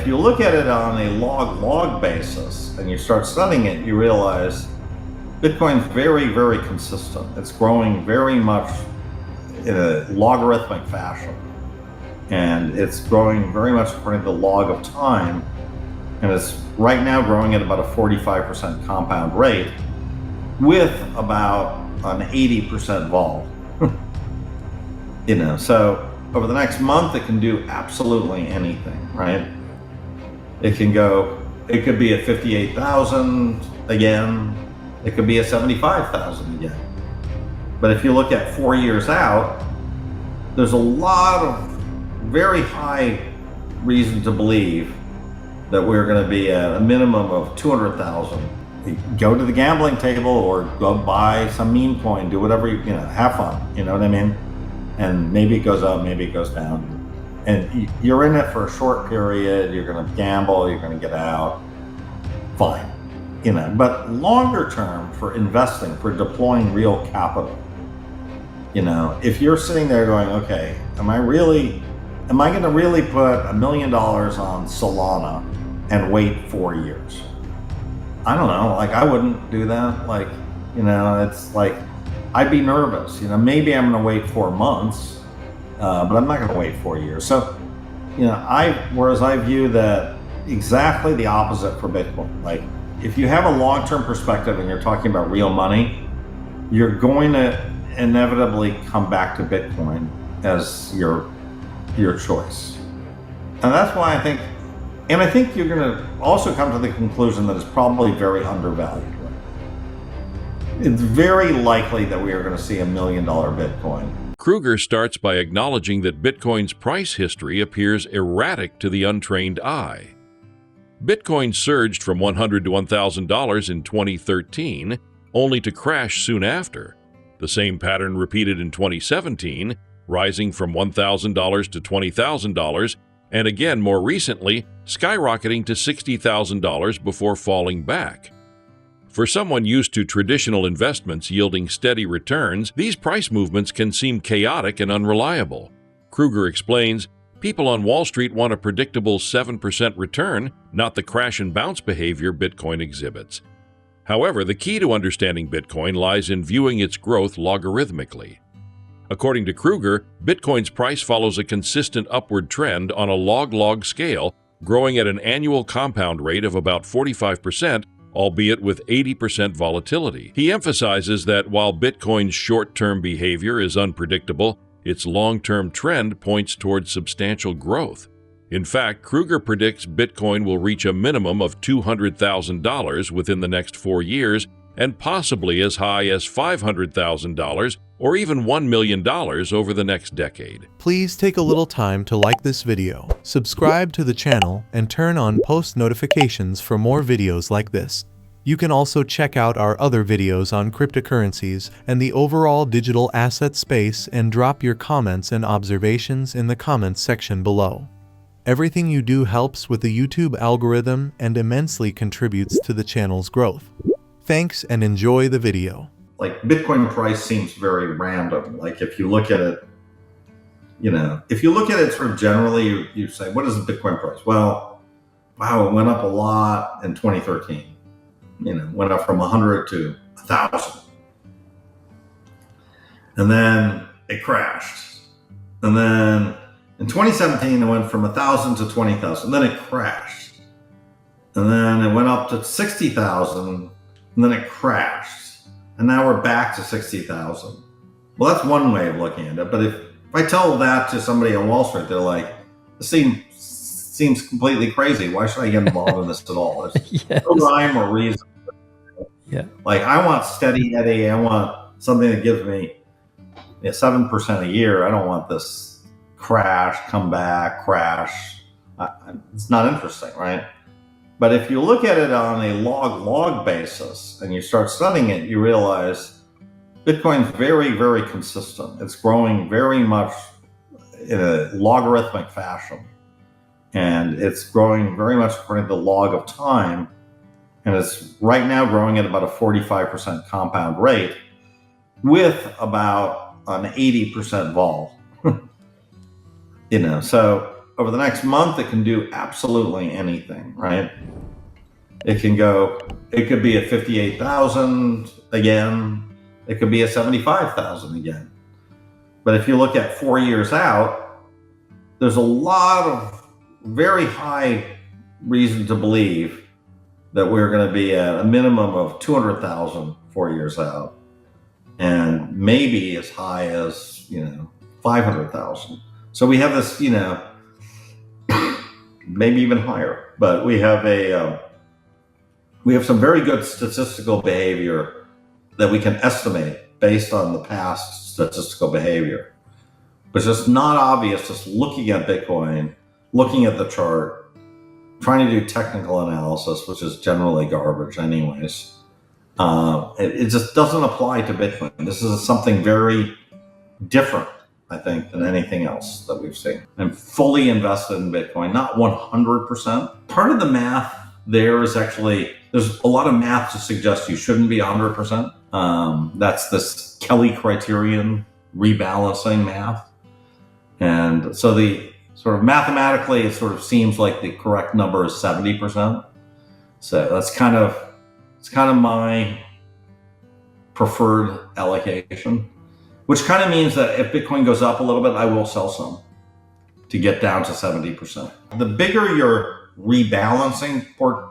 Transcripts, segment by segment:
if you look at it on a log basis and you start studying it, you realize Bitcoin's very, very consistent. It's growing very much in a logarithmic fashion. And it's growing very much according to the log of time. And it's right now growing at about a 45% compound rate with about an 80% vol. So over the next month, it can do absolutely anything, right? It could be at 58,000 again. It could be at 75,000 again. But if you look at 4 years out, there's a lot of very high reason to believe that we're going to be at a minimum of 200,000. Go to the gambling table or go buy some meme coin, do whatever have fun, you know what I mean? And maybe it goes up, maybe it goes down. And you're in it for a short period, you're going to gamble, you're going to get out, fine. But longer term, for investing, for deploying real capital, if you're sitting there going, okay, am I going to really put $1 million on Solana and wait 4 years? I don't know, I wouldn't do that. It's like, I'd be nervous, maybe I'm going to wait 4 months, but I'm not going to wait 4 years. So, whereas I view that exactly the opposite for Bitcoin. If you have a long-term perspective and you're talking about real money, you're going to inevitably come back to Bitcoin as your choice. And that's why I think you're going to also come to the conclusion that it's probably very undervalued. It's very likely that we are going to see $1 million Bitcoin. Krueger starts by acknowledging that Bitcoin's price history appears erratic to the untrained eye. Bitcoin surged from $100 to $1,000 in 2013, only to crash soon after. The same pattern repeated in 2017, rising from $1,000 to $20,000, and again more recently, skyrocketing to $60,000 before falling back. For someone used to traditional investments yielding steady returns, these price movements can seem chaotic and unreliable. Krueger explains, people on Wall Street want a predictable 7% return, not the crash and bounce behavior Bitcoin exhibits. However, the key to understanding Bitcoin lies in viewing its growth logarithmically. According to Krueger, Bitcoin's price follows a consistent upward trend on a log-log scale, growing at an annual compound rate of about 45%, albeit with 80% volatility. He emphasizes that while Bitcoin's short-term behavior is unpredictable, its long-term trend points towards substantial growth. In fact, Krueger predicts Bitcoin will reach a minimum of $200,000 within the next 4 years and possibly as high as $500,000 or even $1 million over the next decade. Please take a little time to like this video, subscribe to the channel, and turn on post notifications for more videos like this. You can also check out our other videos on cryptocurrencies and the overall digital asset space and drop your comments and observations in the comments section below. Everything you do helps with the YouTube algorithm and immensely contributes to the channel's growth. Thanks and enjoy the video. Bitcoin price seems very random. If you look at it, if you look at it sort of generally, you say, what is the Bitcoin price? Well, wow, it went up a lot in 2013. Went up from 100 to 1,000. And then it crashed. And then in 2017, it went from 1,000 to 20,000. Then it crashed. And then it went up to 60,000. And then it crashed. And now we're back to 60,000. Well, that's one way of looking at it. But if I tell that to somebody on Wall Street, they're like, this seems completely crazy. Why should I get involved in this at all? There's Yes. no rhyme or reason. Yeah. I want steady Eddie. I want something that gives me 7% a year. I don't want this crash, come back, crash. It's not interesting, right? But if you look at it on a log basis and you start studying it, you realize Bitcoin's very, very consistent. It's growing very much in a logarithmic fashion. And it's growing very much according to the log of time. And it's right now growing at about a 45% compound rate with about an 80% vol. So over the next month, it can do absolutely anything, right? It can go, it could be at 58,000 again. It could be at 75,000 again. But if you look at 4 years out, there's a lot of very high reason to believe that we're going to be at a minimum of 200,000 4 years out, and maybe as high as 500,000. So we have this, maybe even higher. But we have some very good statistical behavior that we can estimate based on the past statistical behavior. But it's just not obvious just looking at Bitcoin, looking at the chart, trying to do technical analysis, which is generally garbage anyways. It just doesn't apply to Bitcoin. This is something very different, I think, than anything else that we've seen. I'm fully invested in Bitcoin, not 100%. Part of the math there is actually, there's a lot of math to suggest you shouldn't be 100%. That's this Kelly criterion rebalancing math. And so the sort of mathematically, it sort of seems like the correct number is 70%. So that's kind of my preferred allocation, which kind of means that if Bitcoin goes up a little bit, I will sell some to get down to 70%. The bigger your rebalancing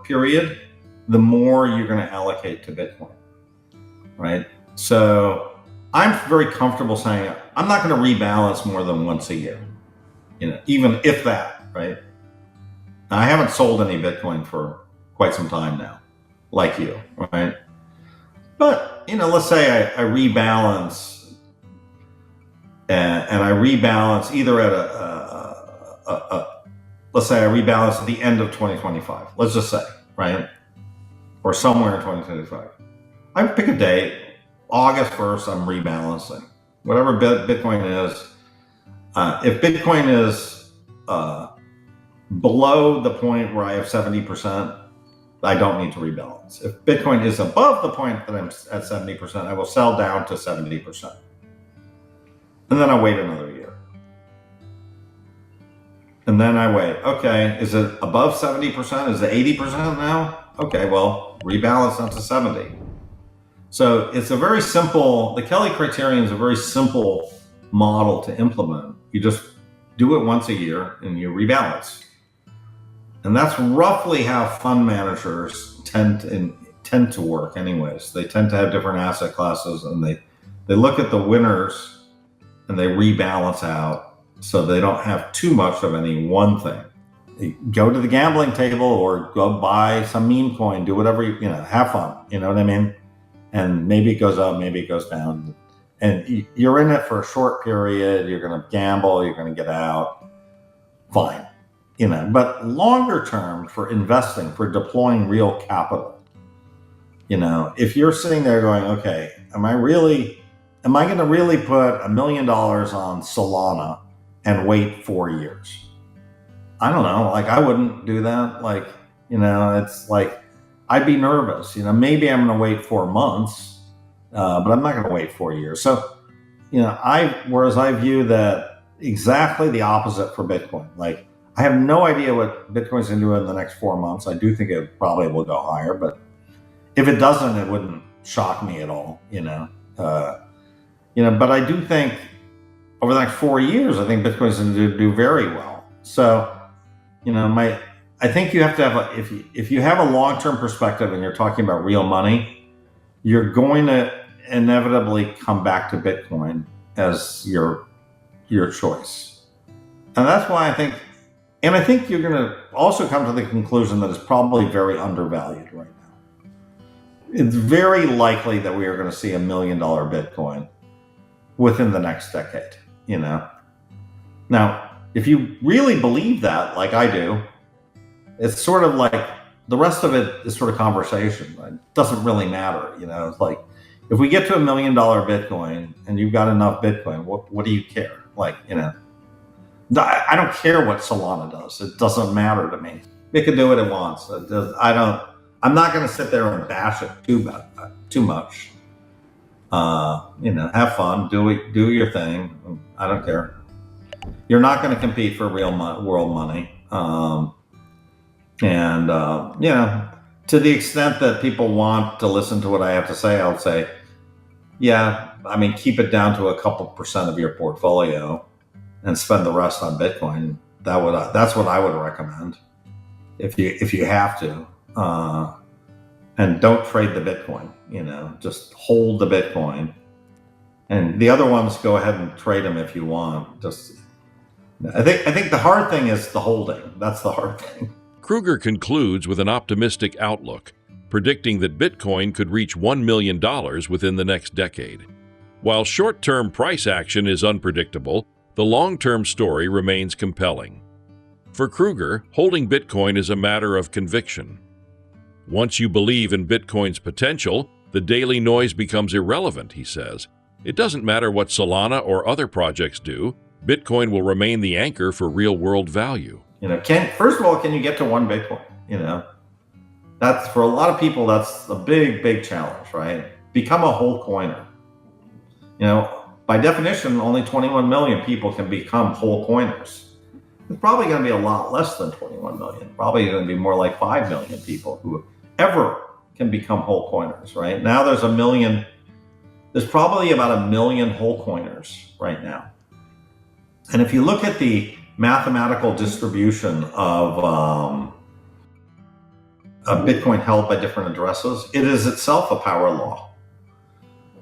period, the more you're going to allocate to Bitcoin, right? So I'm very comfortable saying I'm not going to rebalance more than once a year, even if that, right? Now, I haven't sold any Bitcoin for quite some time now, like you, right? But, let's say I rebalance and I rebalance either at let's say I rebalance at the end of 2025, let's just say, right? Or somewhere in 2025. I pick a date, August 1st, I'm rebalancing. Whatever Bitcoin is, if Bitcoin is below the point where I have 70%, I don't need to rebalance. If Bitcoin is above the point that I'm at 70%, I will sell down to 70%. And then I wait another year. And then I wait. Okay, is it above 70%? Is it 80% now? Okay, well, rebalance down to 70. So it's a very simple, the Kelly criterion is a very simple model to implement. You just do it once a year and you rebalance. And that's roughly how fund managers tend to work anyways. They tend to have different asset classes and they look at the winners and they rebalance out so they don't have too much of any one thing. You go to the gambling table or go buy some meme coin, do whatever, have fun, you know what I mean? And maybe it goes up, maybe it goes down. And you're in it for a short period, you're gonna gamble, you're gonna get out, fine. But longer term for investing, for deploying real capital, if you're sitting there going, okay, am I going to really put $1 million on Solana and wait 4 years? I don't know. I wouldn't do that. It's like, I'd be nervous, maybe I'm going to wait 4 months, but I'm not going to wait 4 years. So, whereas I view that exactly the opposite for Bitcoin. I have no idea what Bitcoin's going to do in the next 4 months. I do think it probably will go higher, but if it doesn't, it wouldn't shock me at all, but I do think over the next 4 years, I think Bitcoin's going to do very well. So, I think you have to have if you have a long-term perspective and you're talking about real money, you're going to inevitably come back to Bitcoin as your choice. And that's why I think you're going to also come to the conclusion that it's probably very undervalued right now. It's very likely that we are going to see $1 million Bitcoin within the next decade, Now, if you really believe that, like I do, it's sort of like the rest of it is sort of conversation. It doesn't really matter, It's like, if we get to $1 million Bitcoin and you've got enough Bitcoin, what do you care? I don't care what Solana does. It doesn't matter to me. It can do what it wants. I'm not going to sit there and bash it too much. Have fun, do your thing. I don't care. You're not going to compete for real world money. Yeah, to the extent that people want to listen to what I have to say, I would say, yeah, I mean, keep it down to a couple percent of your portfolio and spend the rest on Bitcoin. That's what I would recommend if you have to. And don't trade the Bitcoin, just hold the Bitcoin. And the other ones, go ahead and trade them if you want. I think the hard thing is the holding. That's the hard thing. Krueger concludes with an optimistic outlook, predicting that Bitcoin could reach $1 million within the next decade. While short-term price action is unpredictable, the long-term story remains compelling. For Krueger, holding Bitcoin is a matter of conviction. Once you believe in Bitcoin's potential, the daily noise becomes irrelevant, he says. It doesn't matter what Solana or other projects do, Bitcoin will remain the anchor for real-world value. First of all, can you get to one Bitcoin? That's, for a lot of people, that's a big, big challenge, right? Become a whole coiner. By definition, only 21 million people can become whole coiners. It's probably going to be a lot less than 21 million. Probably going to be more like 5 million people who ever can become whole coiners, right? Now there's probably about 1 million whole coiners right now. And if you look at the mathematical distribution of Bitcoin held by different addresses, it is itself a power law.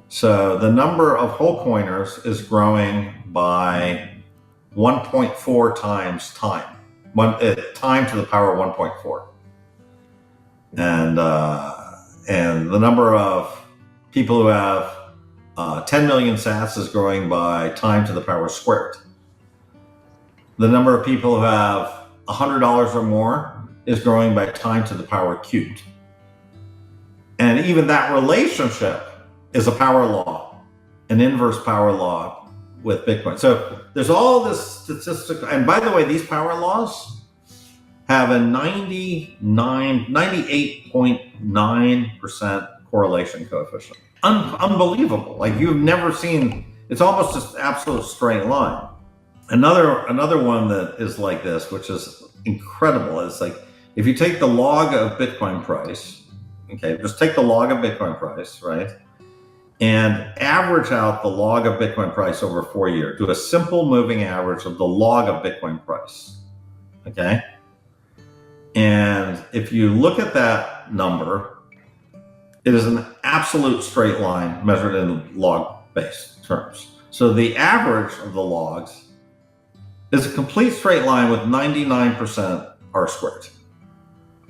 So the number of whole coiners is growing by 1.4 times time, time to the power of 1.4. And the number of people who have 10 million sats is growing by time to the power squared. The number of people who have $100 or more is growing by time to the power cubed. And even that relationship is a power law, an inverse power law with Bitcoin. So there's all this statistical, and by the way, these power laws have a 98.9% correlation coefficient. Unbelievable. Like, you've never seen, it's almost just absolute straight line. Another one that is like this, which is incredible, is like, if you take the log of Bitcoin price, okay, just take the log of Bitcoin price, right? And average out the log of Bitcoin price over 4 years. Do a simple moving average of the log of Bitcoin price, okay? And if you look at that number, it is an absolute straight line measured in log-based terms. So the average of the logs is a complete straight line with 99% R squared.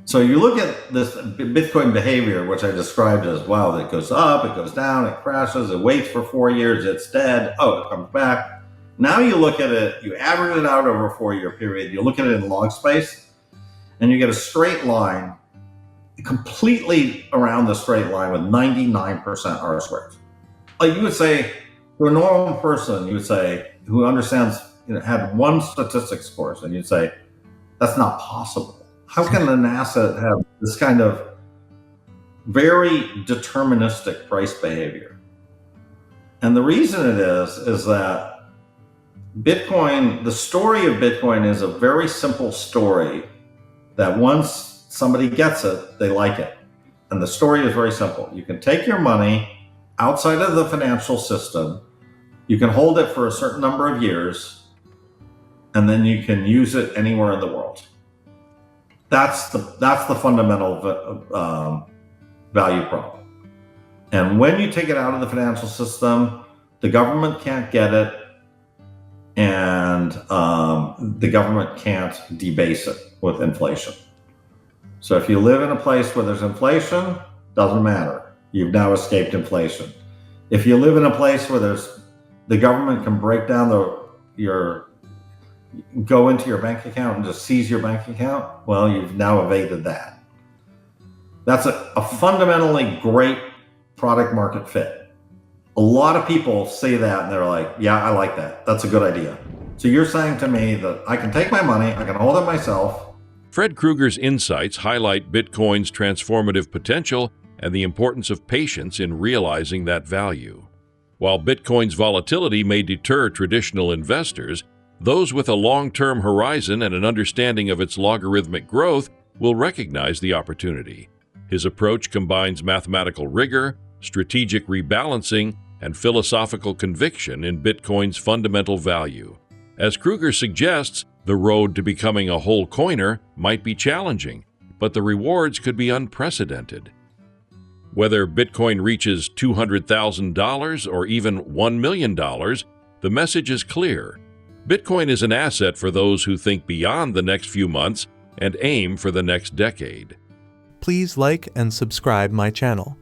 So you look at this Bitcoin behavior, which I described as, wow, it goes up, it goes down, it crashes, it waits for 4 years, it's dead, oh, it comes back. Now you look at it, you average it out over a 4-year period, you look at it in log space, and you get a straight line completely around the straight line with 99% R squared. Like, you would say, to a normal person, you would say, who understands, had one statistics course, and you'd say, that's not possible. How can an asset have this kind of very deterministic price behavior? And the reason it is that Bitcoin, the story of Bitcoin is a very simple story that once somebody gets it, they like it. And the story is very simple. You can take your money outside of the financial system, you can hold it for a certain number of years, and then you can use it anywhere in the world. That's the fundamental value problem. And when you take it out of the financial system, the government can't get it, and the government can't debase it with inflation. So if you live in a place where there's inflation, doesn't matter. You've now escaped inflation. If you live in a place where the government can break down go into your bank account and just seize your bank account, well, you've now evaded that. That's a fundamentally great product market fit. A lot of people say that and they're like, yeah, I like that. That's a good idea. So you're saying to me that I can take my money, I can hold it myself. Fred Krueger's insights highlight Bitcoin's transformative potential and the importance of patience in realizing that value. While Bitcoin's volatility may deter traditional investors, Those with a long-term horizon and an understanding of its logarithmic growth will recognize the opportunity. His approach combines mathematical rigor, strategic rebalancing, and philosophical conviction in Bitcoin's fundamental value. As Krueger suggests, the road to becoming a whole coiner might be challenging, but the rewards could be unprecedented. Whether Bitcoin reaches $200,000 or even $1 million, the message is clear. Bitcoin is an asset for those who think beyond the next few months and aim for the next decade. Please like and subscribe my channel.